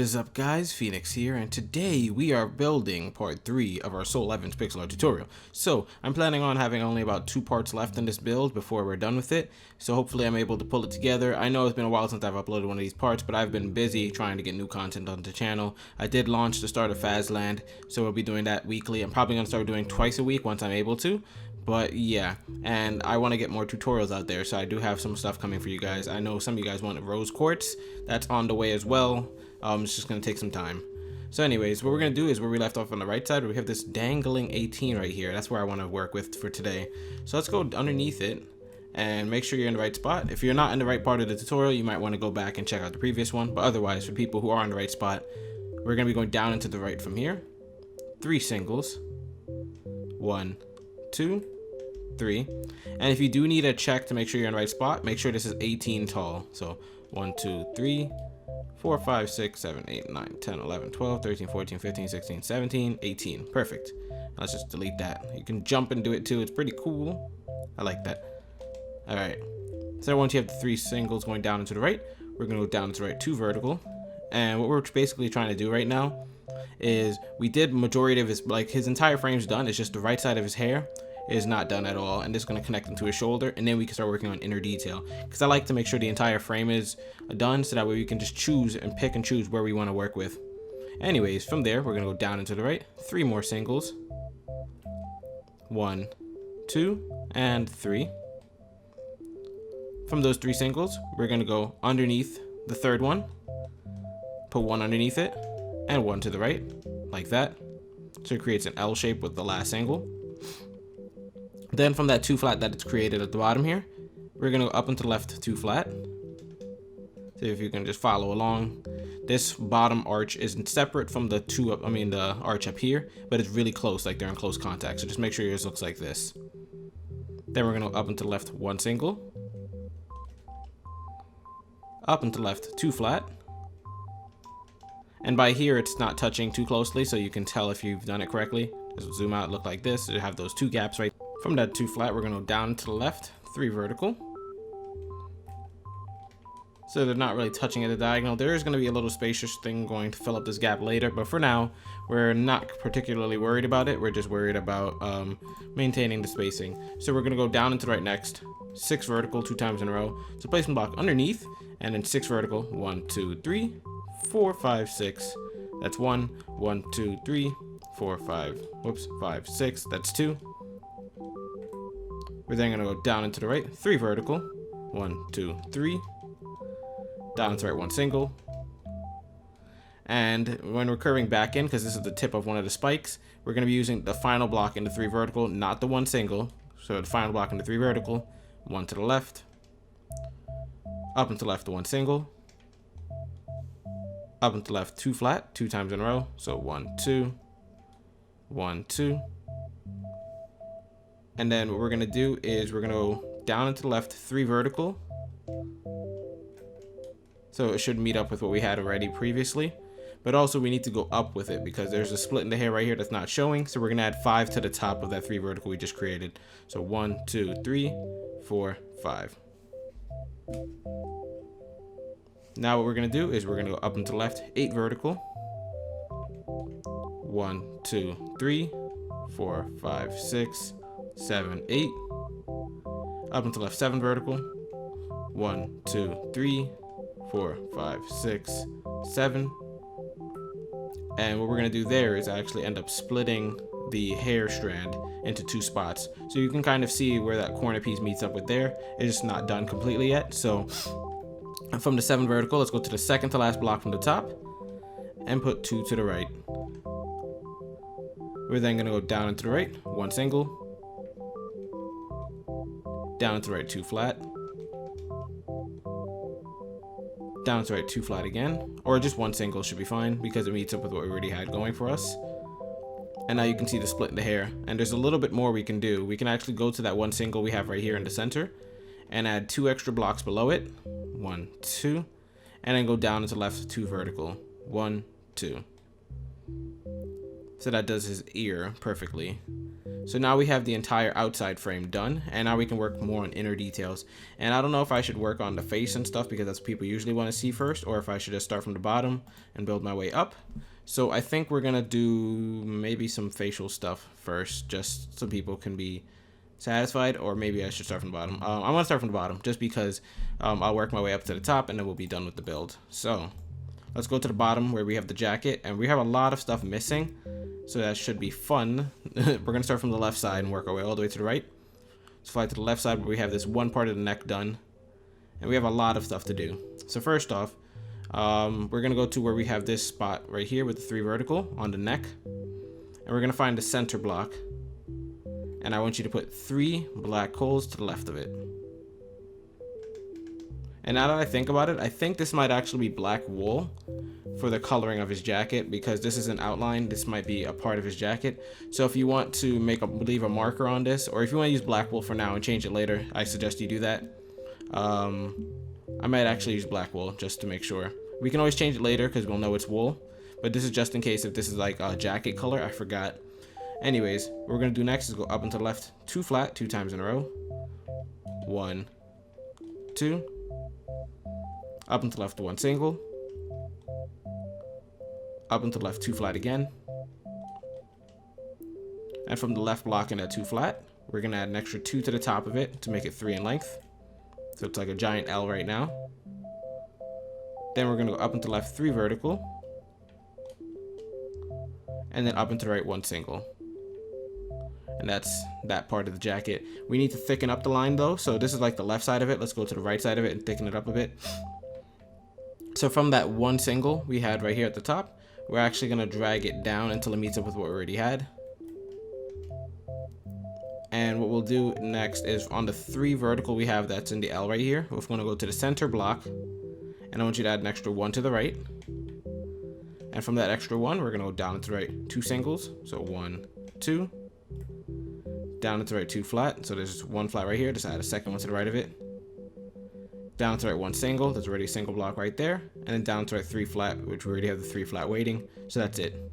What is up guys, Phoenix here, and today we are building part 3 of our Soul Evans pixel art tutorial. So, I'm planning on having only about 2 parts left in this build before we're done with it, so hopefully I'm able to pull it together. I know it's been a while since I've uploaded one of these parts, but I've been busy trying to get new content on the channel. I did launch the start of Fazland, so we'll be doing that weekly. I'm probably going to start doing twice a week once I'm able to. But yeah, and I want to get more tutorials out there, so I do have some stuff coming for you guys. I know some of you guys wanted rose quartz. That's on the way as well. It's just going to take some time. So anyways, what we're going to do is where we left off on the right side, where we have this dangling 18 right here. That's where I want to work with for today. So let's go underneath it and make sure you're in the right spot. If you're not in the right part of the tutorial, you might want to go back and check out the previous one. But otherwise, for people who are in the right spot, we're going to be going down and to the right from here. 3 singles. 1, 2, 3. And if you do need a check to make sure you're in the right spot, make sure this is 18 tall. So 1, 2, 3, 4, 5, 6, 7, 8, 9, 10, 11, 12, 13, 14, 15, 16, 17, 18. Perfect. Let's just delete that. You can jump and do it too. It's pretty cool. I like that. All right. So once you have the 3 singles going down and to the right, we're going to go down and to the right 2 vertical. And what we're basically trying to do right now is we did majority of his, like his entire frame's done. It's just the right side of his hair is not done at all, and this is going to connect into his shoulder, and then we can start working on inner detail, because I like to make sure the entire frame is done so that way we can just choose and pick and choose where we want to work with. Anyways, from there we're going to go down and to the right, 3 more singles, 1, 2, and 3. From those 3 singles we're going to go underneath the 3rd one, put 1 underneath it and 1 to the right, like that, so it creates an L shape with the last single. Then from that 2 flat that it's created at the bottom here, we're going to go up and to the left 2 flat. See if you can just follow along. This bottom arch is separate from the the arch up here, but it's really close, like they're in close contact. So just make sure yours looks like this. Then we're going to go up and to the left 1 single. Up and to the left 2 flat. And by here it's not touching too closely, so you can tell if you've done it correctly. Just zoom out, look like this. You have those 2 gaps right. From that 2 flat, we're going to go down to the left, 3 vertical. So they're not really touching at the diagonal. There is going to be a little spacious thing going to fill up this gap later, but for now, we're not particularly worried about it. We're just worried about maintaining the spacing. So we're going to go down into the right next, 6 vertical, 2 times in a row. So place one block underneath, and then 6 vertical, 1, 2, 3, 4, 5, 6. That's 1, 1, 2, 3, 4, 5, whoops, 5, 6, that's 2. We're then going to go down into the right, 3 vertical, 1, 2, 3, down into the right 1 single. And when we're curving back in, because this is the tip of one of the spikes, we're going to be using the final block in the 3 vertical, not the 1 single. So the final block in the 3 vertical, 1 to the left, up and to the left 1 single, up and to the left 2 flat, 2 times in a row. So 1, 2, 1, 2. And then what we're going to do is we're going to go down and to the left 3 vertical. So it should meet up with what we had already previously. But also we need to go up with it because there's a split in the hair right here that's not showing. So we're going to add 5 to the top of that 3 vertical we just created. So 1, 2, 3, 4, 5. Now what we're going to do is we're going to go up and to the left 8 vertical. 1, 2, 3, 4, 5, 6, 7, 8. Up and to the left 7 vertical. 1, 2, 3, 4, 5, 6, 7. And what we're going to do there is actually end up splitting the hair strand into 2 spots. So you can kind of see where that corner piece meets up with there. It's just not done completely yet. So from the 7 vertical, let's go to the second to last block from the top and put 2 to the right. We're then going to go down and to the right, 1 single. Down and to the right 2 flat. Down to the right 2 flat again, or just 1 single should be fine because it meets up with what we already had going for us. And now you can see the split in the hair, and there's a little bit more we can do. We can actually go to that 1 single we have right here in the center and add 2 extra blocks below it, 1, 2, and then go down into left 2 vertical, 1, 2. So that does his ear perfectly. So now we have the entire outside frame done, and now we can work more on inner details. And I don't know if I should work on the face and stuff because that's what people usually want to see first, or if I should just start from the bottom and build my way up. So I think we're gonna do maybe some facial stuff first, just so people can be satisfied, or maybe I should start from the bottom. I want to start from the bottom just because I'll work my way up to the top and then we'll be done with the build. So let's go to the bottom where we have the jacket, and we have a lot of stuff missing, so that should be fun. We're gonna start from the left side and work our way all the way to the right. Let's fly to the left side where we have this one part of the neck done, and we have a lot of stuff to do. So first off, we're gonna go to where we have this spot right here with the 3 vertical on the neck, and we're gonna find the center block, and I want you to put 3 black coals to the left of it. And now that I think about it, I think this might actually be black wool for the coloring of his jacket, because this is an outline. This might be a part of his jacket. So if you want to leave a marker on this, or if you want to use black wool for now and change it later, I suggest you do that. I might actually use black wool just to make sure. We can always change it later because we'll know it's wool, but this is just in case if this is like a jacket color. I forgot. Anyways, what we're gonna do next is go up and to the left 2 flat 2 times in a row. 1, 2. Up and to the left 1 single. Up and to the left 2 flat again. And from the left block in that 2 flat, we're gonna add an extra 2 to the top of it to make it 3 in length. So it's like a giant L right now. Then we're gonna go up and to the left 3 vertical. And then up and to the right 1 single. And that's that part of the jacket. We need to thicken up the line though. So this is like the left side of it. Let's go to the right side of it and thicken it up a bit. So from that 1 single we had right here at the top, we're actually gonna drag it down until it meets up with what we already had. And what we'll do next is on the 3 vertical we have that's in the L right here, we're gonna go to the center block, and I want you to add an extra 1 to the right. And from that extra 1, we're gonna go down and to the right 2 singles. So 1, 2. Down and to the right 2 flat. So there's 1 flat right here. Just add a second one to the right of it. Down and to the right 1 single. There's already a single block right there. And then down to the right 3 flat, which we already have the 3 flat waiting. So that's it.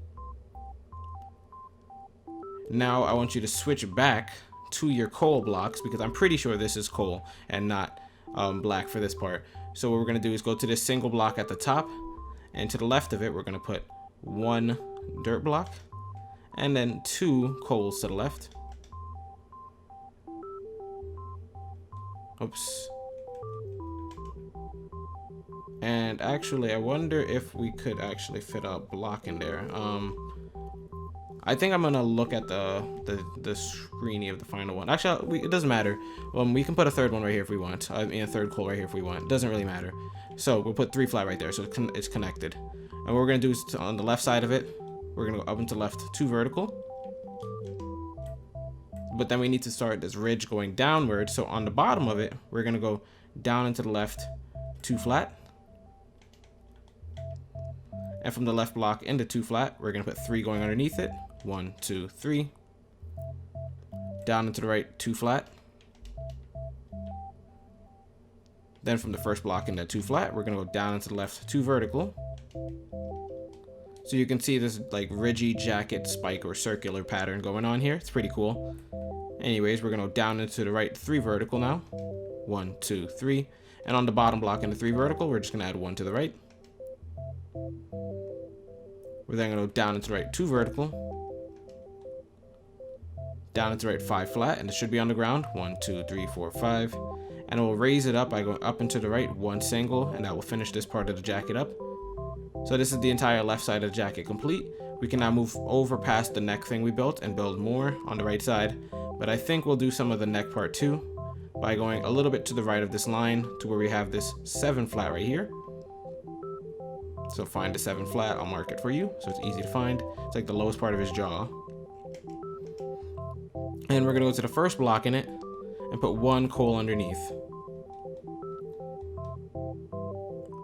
Now I want you to switch back to your coal blocks, because I'm pretty sure this is coal and not black for this part. So what we're gonna do is go to this single block at the top, and to the left of it we're gonna put 1 dirt block and then 2 coals to the left. Oops. And actually I wonder if we could actually fit a block in there. I think I'm gonna look at the screeny of the final one. Actually, it doesn't matter. We can put a 3rd one right here if we want. I mean, a 3rd coal right here if we want. It doesn't really matter. So we'll put 3 flat right there, so it's connected. And what we're gonna do is on the left side of it, we're gonna go up and to the left 2 vertical. But then we need to start this ridge going downward. So on the bottom of it, we're gonna go down and to the left 2 flat. And from the left block into 2 flat, we're gonna put 3 going underneath it. 1, 2, 3. Down and to the right 2 flat. Then from the first block into 2 flat, we're gonna go down and to the left 2 vertical. So you can see this like ridgy jacket spike or circular pattern going on here. It's pretty cool. Anyways, we're gonna go down into the right 3 vertical now. 1, 2, 3. And on the bottom block in the 3 vertical, we're just gonna add 1 to the right. We're then gonna go down into the right 2 vertical. Down into the right 5 flat, and it should be on the ground. 1, 2, 3, 4, 5. And we'll raise it up by going up and to the right 1 single, and that will finish this part of the jacket up. So this is the entire left side of the jacket complete. We can now move over past the neck thing we built and build more on the right side. But I think we'll do some of the neck part too by going a little bit to the right of this line to where we have this 7 flat right here. So find the 7 flat, I'll mark it for you so it's easy to find. It's like the lowest part of his jaw. And we're gonna go to the first block in it and put 1 coal underneath.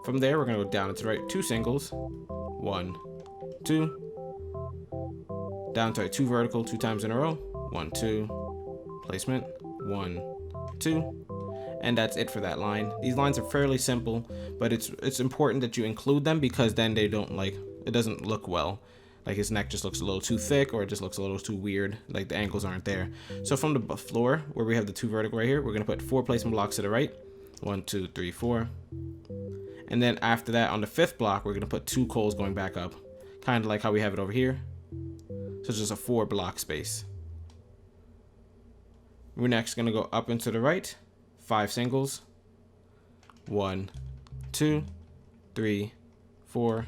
From there, we're gonna go down and to the right 2 singles. 1, 2. Down to the right 2 vertical 2 times in a row. 1, 2. Placement. 1, 2. And that's it for that line. These lines are fairly simple, but it's important that you include them because then they don't it doesn't look well. Like his neck just looks a little too thick, or it just looks a little too weird, like the angles aren't there. So from the floor where we have the 2 vertical right here, we're gonna put 4 placement blocks to the right. 1, 2, 3, 4. And then after that, on the 5th block, we're gonna put 2 coals going back up, kind of like how we have it over here. So it's just a 4 block space. We're next gonna go up and to the right, 5 singles. 1, 2, 3, 4,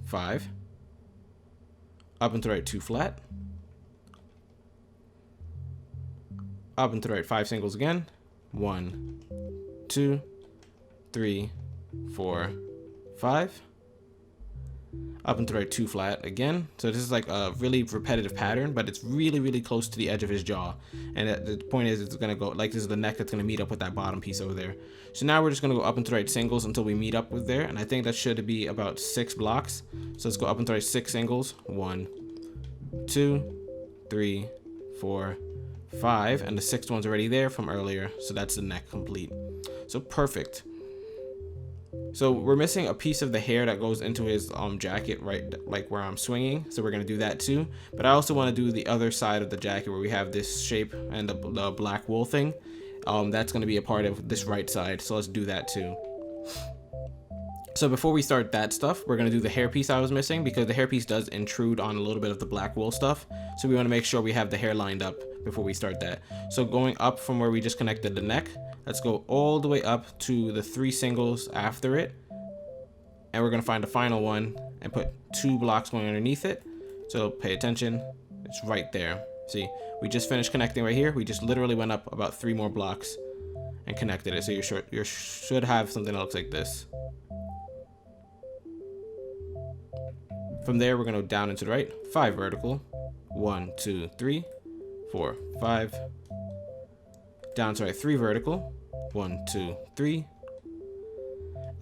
5. Up and to the right, 2 flat. Up and to the right, 5 singles again. 1, 2, 3, 4, 5. Up and to the right, 2 flat again. So this is like a really repetitive pattern, but it's really, really close to the edge of his jaw. And the point is, it's gonna go like this is the neck that's gonna meet up with that bottom piece over there. So now we're just gonna go up and to the right singles until we meet up with there. And I think that should be about 6 blocks. So let's go up and to the right 6 singles. 1, 2, 3, 4, 5. And the 6th one's already there from earlier. So that's the neck complete. So perfect. So we're missing a piece of the hair that goes into his jacket, right, like where I'm swinging. So we're gonna do that too. But I also want to do the other side of the jacket where we have this shape and the black wool thing. That's gonna be a part of this right side. So let's do that too. So before we start that stuff, we're gonna do the hairpiece I was missing, because the hairpiece does intrude on a little bit of the black wool stuff. So we want to make sure we have the hair lined up before we start that. So going up from where we just connected the neck, let's go all the way up to the 3 singles after it. And we're gonna find the final one and put 2 blocks going underneath it. So pay attention, it's right there. See, we just finished connecting right here. We just literally went up about 3 more blocks and connected it. So you should have something that looks like this. From there, we're gonna go down and to the right, 5 vertical. 1, 2, 3, 4, 5. Down to the right, 3 vertical. 1, 2, 3.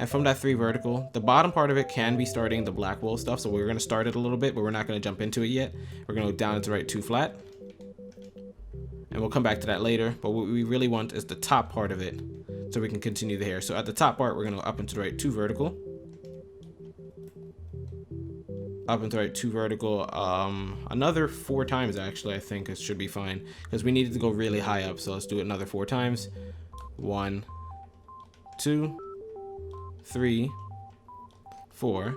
And from that 3 vertical, the bottom part of it can be starting the black wool stuff. So we're gonna start it a little bit, but we're not gonna jump into it yet. We're gonna go down and to the right, 2 flat. And we'll come back to that later. But what we really want is the top part of it, so we can continue the hair. So at the top part, we're gonna go up and to the right, 2 vertical. Up and to the right, 2 vertical, another 4 times actually. I think it should be fine, because we needed to go really high up. So let's do it another 4 times. 1, 2, 3, 4.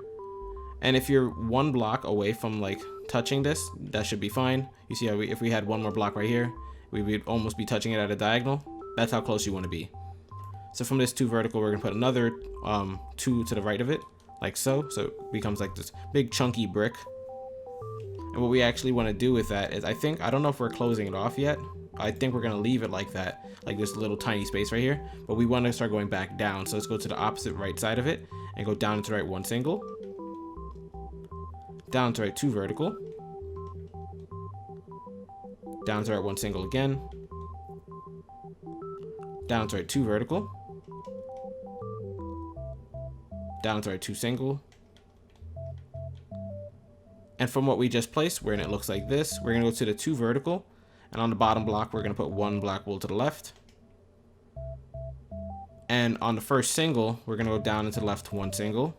And if you're 1 block away from like touching this, that should be fine. You see how if we had 1 more block right here, we would almost be touching it at a diagonal. That's how close you want to be. So from this 2 vertical, we're gonna put another 2 to the right of it, like so. So it becomes like this big chunky brick. And what we actually want to do with that is, I don't know if we're closing it off yet. I think we're gonna leave it like that, like this little tiny space right here. But we want to start going back down. So let's go to the opposite right side of it and go down to the right, 1 single. Down to the right, 2 vertical. Down to the right, 1 single again. Down to the right, 2 vertical. Down to the right, 2 single. And from what we just placed, where it looks like this, we're gonna go to the 2 vertical. And on the bottom block, we're gonna put 1 black wool to the left. And on the first single, we're gonna go down and to the left, 1 single.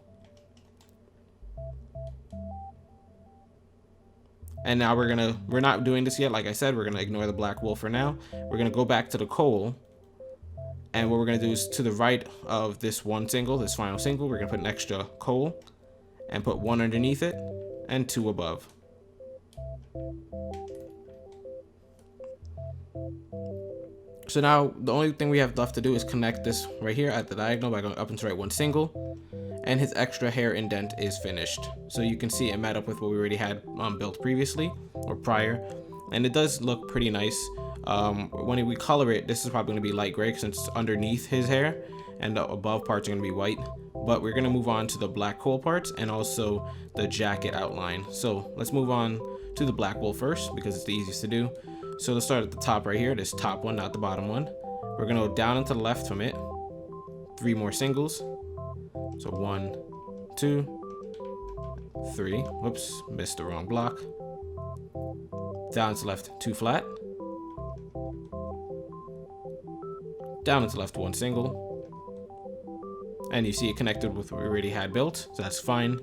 And now we're not doing this yet. Like I said, we're gonna ignore the black wool for now. We're gonna go back to the coal. And what we're gonna do is, to the right of this 1 single, this final single, we're gonna put an extra coal and put 1 underneath it and 2 above. So now the only thing we have left to do is connect this right here at the diagonal by going up and to right, 1 single, and his extra hair indent is finished. So you can see it met up with what we already had built previously or prior, and it does look pretty nice. When we color it, this is probably going to be light gray since it's underneath his hair, and the above parts are going to be white. But we're going to move on to the black wool parts and also the jacket outline. So let's move on to the black wool first, because it's the easiest to do. So let's start at the top right here, this top one, not the bottom one. We're gonna go down and to the left from it, 3 more singles. So 1, 2, 3. Whoops, missed the wrong block. Down to the left, 2 flat. Down and to the left, 1 single. And you see it connected with what we already had built, so that's fine.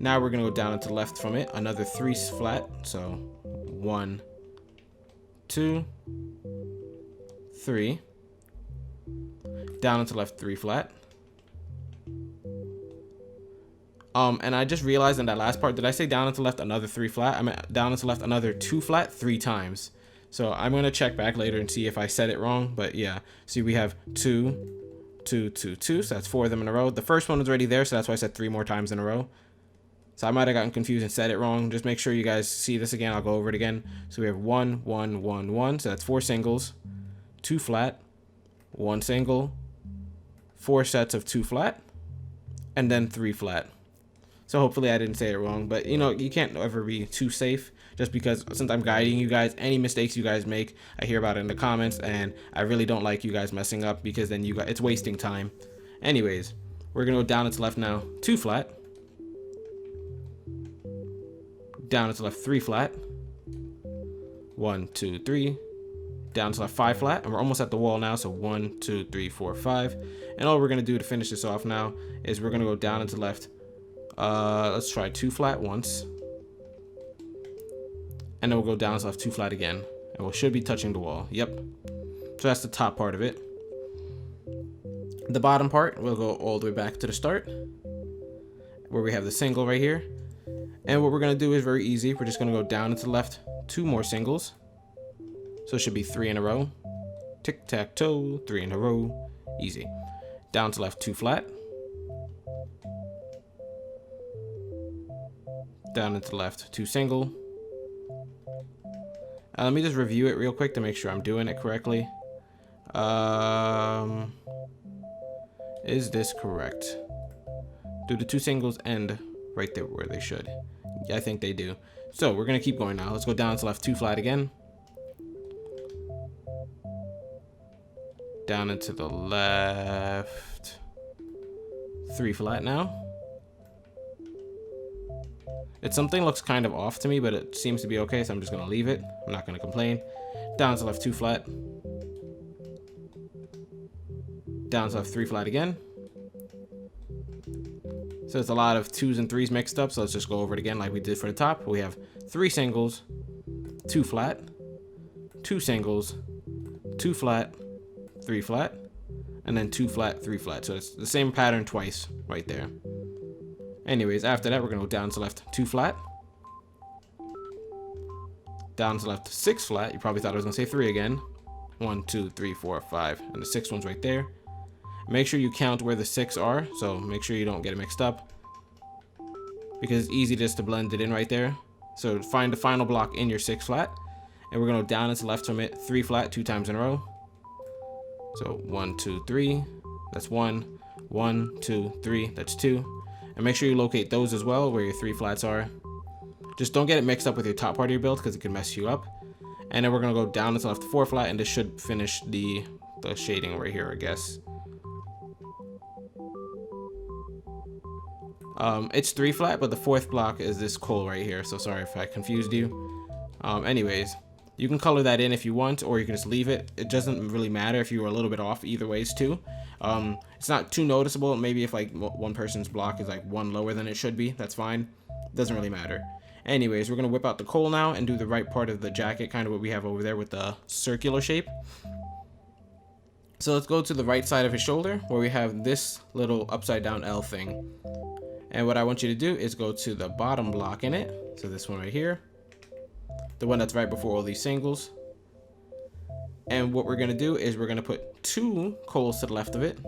Now we're gonna go down and to the left from it, another 3 flat. So 1, 2, 3. Down and to the left 3 flat. And I just realized in that last part, did I say down and to the left another 3 flat? I meant down and to the left another 2 flat 3 times. So I'm gonna check back later and see if I said it wrong. But yeah, see, we have 2, 2, 2, 2. So that's 4 of them in a row. The first one was already there, so that's why I said 3 more times in a row. So I might have gotten confused and said it wrong. Just make sure you guys see this again. I'll go over it again. So we have 1, 1, 1, 1. So that's 4 singles, 2 flat, 1 single, 4 sets of 2 flat, and then 3 flat. So hopefully I didn't say it wrong. But, you know, you can't ever be too safe. Just because since I'm guiding you guys, any mistakes you guys make, I hear about it in the comments. And I really don't like you guys messing up because then it's wasting time. Anyways, we're going to go down and to left now. 2 flat. Down and to left 3 flat. 1, 2, 3. Down to left 5 flat. And we're almost at the wall now. So 1, 2, 3, 4, 5. And all we're going to do to finish this off now is we're going to go down and to left. Let's try 2 flat once. And then we'll go down and to left 2 flat again. And we should be touching the wall. Yep. So that's the top part of it. The bottom part, we'll go all the way back to the start, where we have the single right here. And what we're going to do is very easy. We're just going to go down and to the left 2 more singles. So it should be 3 in a row. Tic-tac-toe, 3 in a row. Easy. Down to left 2 flat. Down and to the left 2 single. Let me just review it real quick to make sure I'm doing it correctly. Is this correct? Do the 2 singles end right there where they should? Yeah, I think they do. So we're gonna keep going now. Let's go down to left 2 flat again. Down into the left 3 flat now. Something looks kind of off to me, but it seems to be okay, so I'm just gonna leave it. I'm not gonna complain. Down to left 2 flat. Down to left 3 flat again. So it's a lot of 2s and 3s mixed up, so let's just go over it again like we did for the top. We have 3 singles, 2 flat, 2 singles, 2 flat, 3 flat, and then 2 flat, 3 flat. So it's the same pattern twice right there. Anyways, after that, we're going to go down to left 2 flat. Down to left 6 flat. You probably thought I was going to say 3 again. 1, 2, 3, 4, 5. And the 6th one's right there. Make sure you count where the 6 are. So make sure you don't get it mixed up, because it's easy just to blend it in right there. So find the final block in your 6 flat. And we're going to go down and to left from it 3 flat 2 times in a row. So 1, 2, 3. That's 1. 1, 2, 3. That's 2. And make sure you locate those as well, where your 3 flats are. Just don't get it mixed up with your top part of your build, because it can mess you up. And then we're going to go down and to left 4 flat, and this should finish the shading right here, I guess. It's 3 flat, but the 4th block is this coal right here. So sorry if I confused you. Anyways, you can color that in if you want, or you can just leave it. It doesn't really matter if you were a little bit off either ways too. It's not too noticeable. Maybe if like one person's block is like 1 lower than it should be, that's fine. Doesn't really matter. Anyways, we're gonna whip out the coal now and do the right part of the jacket, kind of what we have over there with the circular shape. So let's go to the right side of his shoulder, where we have this little upside down L thing. And what I want you to do is go to the bottom block in it. So this one right here, the one that's right before all these singles. And what we're gonna do is we're gonna put 2 coals to the left of it.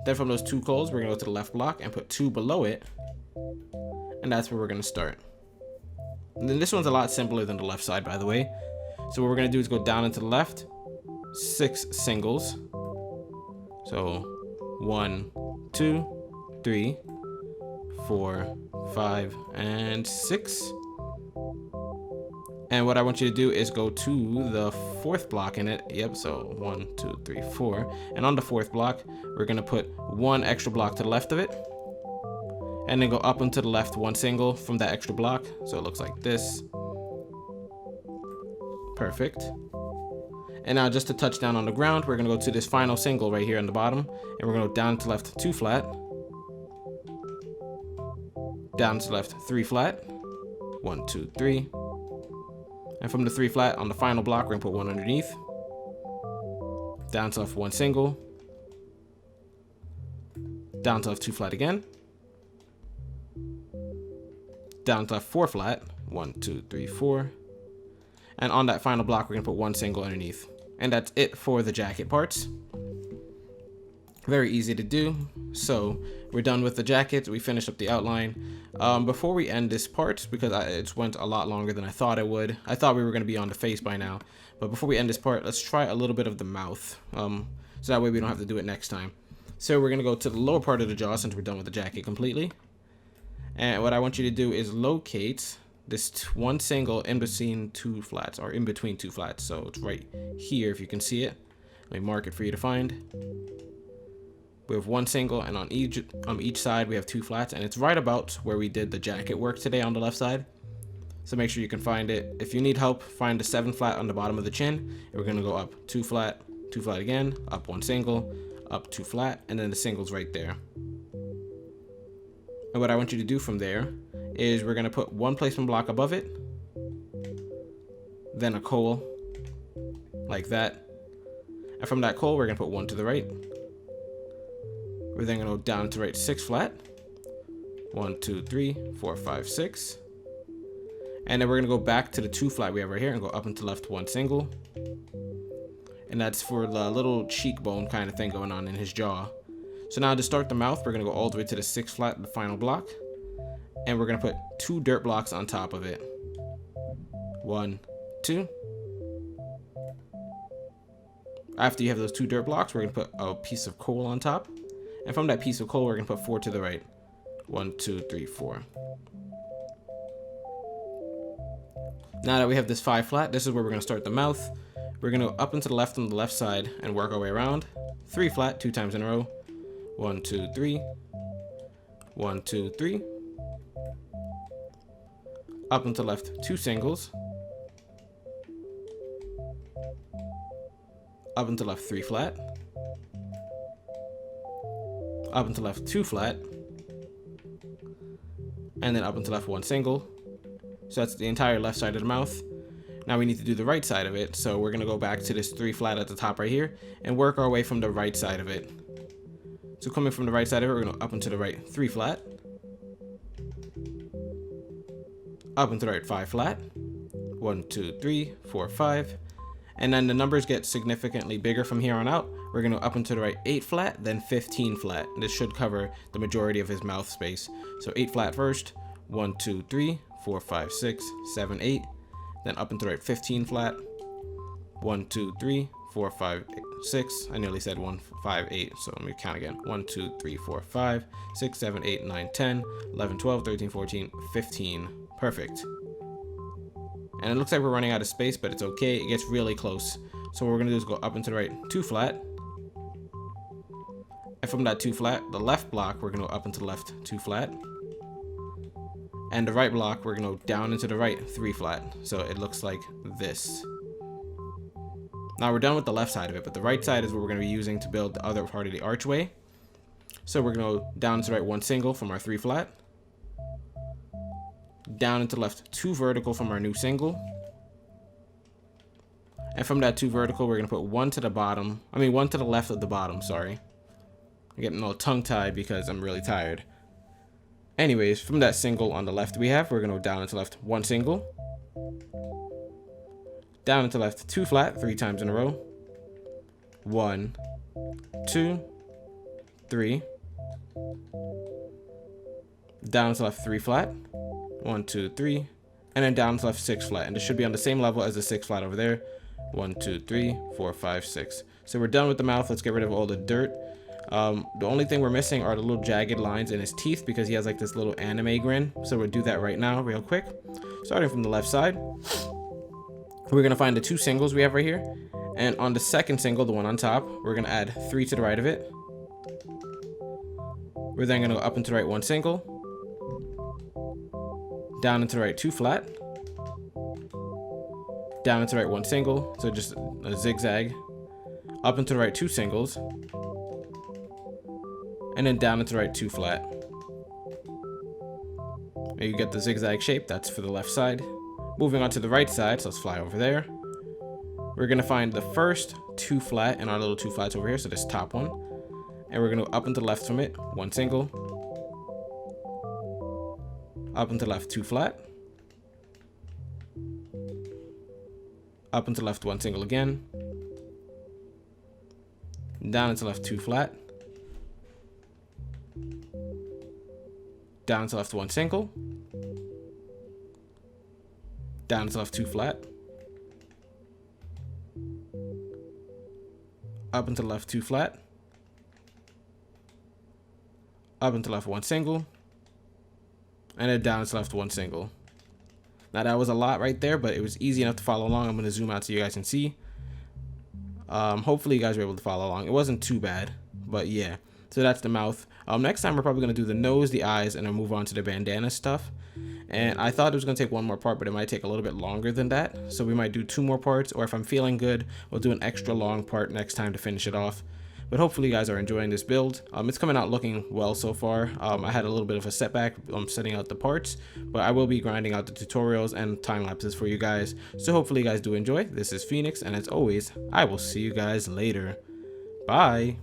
Then from those 2 coals, we're gonna go to the left block and put 2 below it. And that's where we're gonna start. And then this one's a lot simpler than the left side, by the way. So what we're gonna do is go down into the left, 6 singles. So 1, 2, 3, 4, 5, and 6. And what I want you to do is go to the 4th block in it. Yep, so 1, 2, 3, 4. And on the 4th block, we're gonna put 1 extra block to the left of it. And then go up and to the left 1 single from that extra block. So it looks like this. Perfect. And now just to touch down on the ground, we're gonna go to this final single right here on the bottom. And we're gonna go down to left 2 flat. down to the left 3 flat, 1, 2, 3. And from the 3 flat on the final block, we're gonna put 1 underneath, down to left 1 single, down to left 2 flat again, down to left 4 flat, 1, 2, 3, 4. And on that final block, we're gonna put 1 single underneath. And that's it for the jacket parts. Very easy to do. So we're done with the jacket. We finished up the outline. Before we end this part, because it went a lot longer than I thought it would. I thought we were gonna be on the face by now. But before we end this part, let's try a little bit of the mouth. So that way we don't have to do it next time. So we're gonna go to the lower part of the jaw since we're done with the jacket completely. And what I want you to do is locate this 1 single in between 2 flats, or in between 2 flats. So it's right here if you can see it. Let me mark it for you to find. We have 1 single, and on each side we have 2 flats, and it's right about where we did the jacket work today on the left side. So make sure you can find it. If you need help, find the 7 flat on the bottom of the chin. And we're gonna go up 2 flat again, up 1 single, up 2 flat, and then the single's right there. And what I want you to do from there is we're gonna put 1 placement block above it, then a coal, like that. And from that coal, we're gonna put 1 to the right. We're then gonna go down to right 6 flat. 1, 2, 3, 4, 5, 6. And then we're gonna go back to the 2 flat we have right here and go up and to left 1 single. And that's for the little cheekbone kind of thing going on in his jaw. So now to start the mouth, we're gonna go all the way to the 6 flat, the final block. And we're gonna put 2 dirt blocks on top of it. 1, 2. After you have those 2 dirt blocks, we're gonna put a piece of coal on top. And from that piece of coal, we're gonna put 4 to the right. 1, 2, 3, 4. Now that we have this 5 flat, this is where we're gonna start the mouth. We're gonna go up and to the left on the left side and work our way around. 3 flat, 2 times in a row. 1, 2, 3. 1, 2, 3. Up and to the left, 2 singles. Up and to the left, 3 flat. Up and to the left, 2 flat. And then up and to the left, 1 single. So that's the entire left side of the mouth. Now we need to do the right side of it. So we're gonna go back to this 3 flat at the top right here and work our way from the right side of it. So coming from the right side of it, we're gonna up and to the right 3 flat. Up and to the right 5 flat. 1, 2, 3, 4, 5. And then the numbers get significantly bigger from here on out. We're gonna up and to the right 8 flat, then 15 flat. This should cover the majority of his mouth space. So 8 flat first. 1, 2, 3, 4, 5, 6, 7, 8. Then up and to the right 15 flat. 1, 2, 3, 4, 5, 6. I nearly said 1, 5, 8. So let me count again. 1, 2, 3, 4, 5, 6, 7, 8, 9, 10, 11, 12, 13, 14, 15. Perfect. And it looks like we're running out of space, but it's okay. It gets really close. So what we're gonna do is go up and to the right 2 flat. And from that 2 flat, the left block, we're gonna go up and to the left 2 flat. And the right block, we're gonna go down into the right 3 flat. So it looks like this. Now we're done with the left side of it, but the right side is what we're gonna be using to build the other part of the archway. So we're gonna go down to the right 1 single from our 3 flat. Down into the left 2 vertical from our new single. And from that 2 vertical, we're gonna put 1 to the bottom. 1 to the left of the bottom, sorry. I'm getting all tongue-tied because I'm really tired. Anyways, from that single on the left we're gonna go down into left 1 single. Down into left 2 flat 3 times in a row. 1, 2, 3. Down to left 3 flat. 1, 2, 3. And then down to left 6 flat. And this should be on the same level as the 6 flat over there. 1, 2, 3, 4, 5, 6. So we're done with the mouth. Let's get rid of all the dirt. The only thing we're missing are the little jagged lines in his teeth because he has like this little anime grin. So we'll do that right now real quick. Starting from the left side, we're gonna find the 2 singles we have right here. And on the second single, the one on top, we're gonna add 3 to the right of it. We're then gonna go up and to the right 1 single. Down into the right 2 flat. Down into the right 1 single. So just a zigzag. Up into the right 2 singles. And then down into the right 2 flat. You get the zigzag shape, that's for the left side. Moving on to the right side, so let's fly over there. We're gonna find the first 2 flat in our little 2 flats over here, so this top one. And we're gonna go up and to the left from it, 1 single. Up and to the left, 2 flat. Up and to the left, 1 single again. Down and to the left, 2 flat. Down and to the left, 1 single. Down and to the left, 2 flat. Up and to the left, 2 flat. Up and to the left, 1 single. And then down and to the left, 1 single. Now that was a lot right there, but it was easy enough to follow along. I'm going to zoom out so you guys can see. Hopefully you guys were able to follow along. It wasn't too bad, but yeah. So that's the mouth. Next time we're probably going to do the nose, the eyes, and then move on to the bandana stuff. And I thought it was going to take 1 more part, but it might take a little bit longer than that. So we might do 2 more parts, or if I'm feeling good, we'll do an extra long part next time to finish it off. But hopefully you guys are enjoying this build. It's coming out looking well so far. I had a little bit of a setback setting out the parts, but I will be grinding out the tutorials and time lapses for you guys. So hopefully you guys do enjoy. This is Phoenix, and as always, I will see you guys later. Bye.